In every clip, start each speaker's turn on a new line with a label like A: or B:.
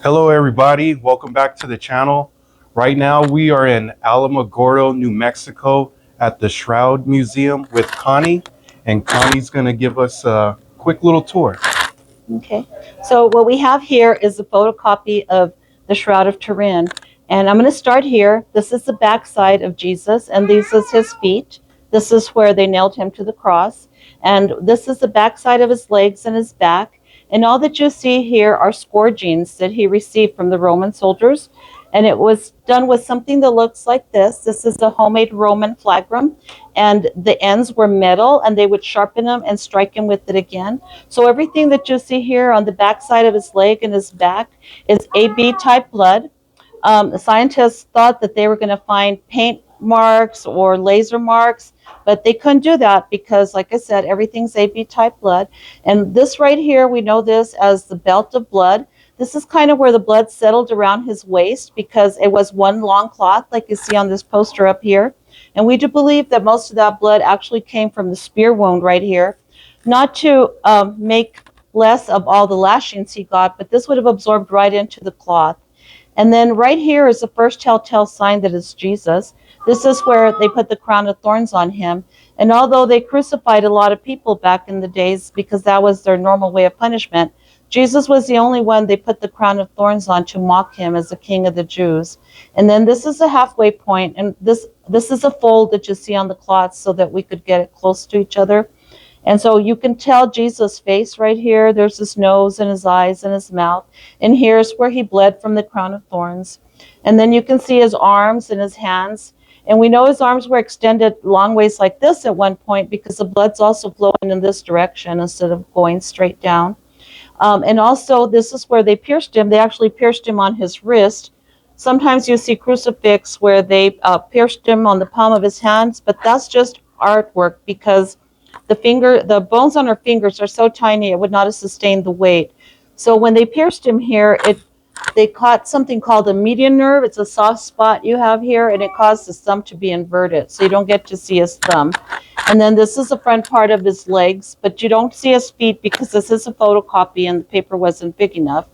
A: Hello everybody, welcome back to the channel. Right now we are in Alamogordo, New Mexico at the Shroud Museum with Connie, and Connie's going to give us a quick little tour.
B: Okay, so what we have here is a photocopy of the Shroud of Turin, and I'm going to start here. This is the backside of Jesus, and these is his feet. This is where they nailed him to the cross, and this is the backside of his legs and his back. And all that you see here are scourgings that he received from the Roman soldiers, and it was done with something that looks like this. This is a homemade Roman flagrum, and the ends were metal, and they would sharpen them and strike him with it again. So everything that you see here on the back side of his leg and his back is AB type blood. The scientists thought that they were going to find paint marks or laser marks, but they couldn't do that because, like I said, everything's AB type blood. And this right here, we know this as the belt of blood. This is kind of where the blood settled around his waist because it was one long cloth, like you see on this poster up here. And we do believe that most of that blood actually came from the spear wound right here. Not to make less of all the lashings he got, but this would have absorbed right into the cloth. And then right here is the first telltale sign that it's Jesus. This is where they put the crown of thorns on him. And although they crucified a lot of people back in the days because that was their normal way of punishment, Jesus was the only one they put the crown of thorns on to mock him as the king of the Jews. And then this is a halfway point, and this is a fold that you see on the cloth so that we could get it close to each other. And so you can tell Jesus' face right here. There's his nose and his eyes and his mouth. And here's where he bled from the crown of thorns. And then you can see his arms and his hands. And we know his arms were extended long ways like this at one point because the blood's also flowing in this direction instead of going straight down. And also, this is where they pierced him. They actually pierced him on his wrist. Sometimes you see crucifix where they pierced him on the palm of his hands, but that's just artwork because the bones on our fingers are so tiny it would not have sustained the weight. So when they pierced him here, they caught something called a median nerve. It's a soft spot you have here, and it caused his thumb to be inverted, so you don't get to see his thumb. And then this is the front part of his legs, but you don't see his feet because this is a photocopy and the paper wasn't big enough.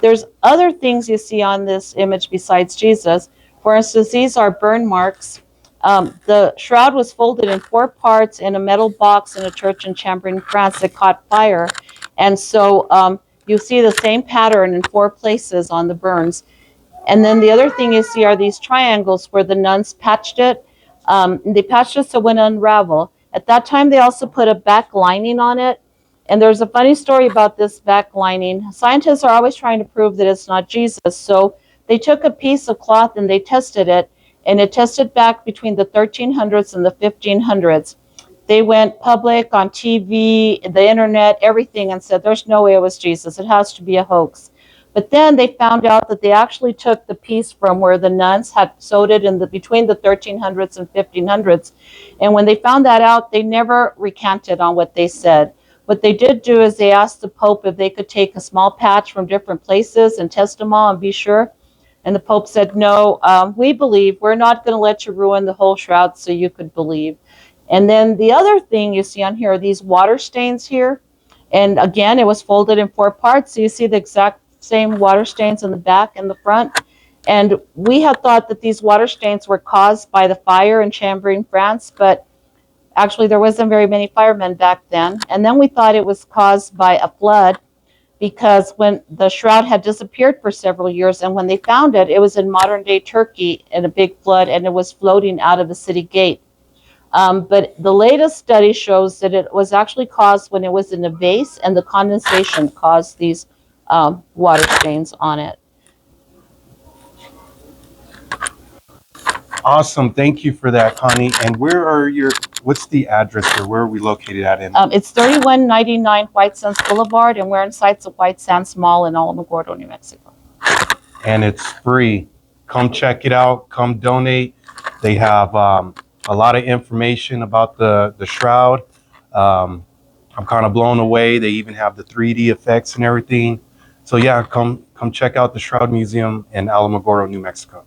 B: There's other things you see on this image besides Jesus. For instance, these are burn marks. The shroud was folded in 4 parts in a metal box in a church in Chambéry, France that caught fire. And so you see the same pattern in 4 places on the burns. And then the other thing you see are these triangles where the nuns patched it. They patched it so it wouldn't unravel. At that time, they also put a back lining on it. And there's a funny story about this back lining. Scientists are always trying to prove that it's not Jesus. So they took a piece of cloth and they tested it. And it tested back between the 1300s and the 1500s. They went public on TV, the internet, everything, and said, there's no way it was Jesus. It has to be a hoax. But then they found out that they actually took the piece from where the nuns had sewed it in between the 1300s and 1500s. And when they found that out, they never recanted on what they said. What they did do is they asked the Pope if they could take a small patch from different places and test them all and be sure. And the Pope said, no, we believe. We're not going to let you ruin the whole shroud so you could believe. And then the other thing you see on here are these water stains here. And again, it was folded in 4 parts. So you see the exact same water stains in the back and the front. And we had thought that these water stains were caused by the fire in Chambéry, France. But actually, there wasn't very many firemen back then. And then we thought it was caused by a flood, because when the shroud had disappeared for several years, and when they found it, it was in modern-day Turkey in a big flood, and it was floating out of the city gate. But the latest study shows that it was actually caused when it was in a vase, and the condensation caused these water stains on it.
A: Awesome, thank you for that, Connie. And what's the address or where are we located at?
B: It's 3199 White Sands Boulevard, and we're inside the White Sands Mall in Alamogordo, New Mexico.
A: And it's free. Come check it out, come donate. They have a lot of information about the shroud. I'm kind of blown away. They even have the 3D effects and everything. So yeah, come check out the Shroud Museum in Alamogordo, New Mexico.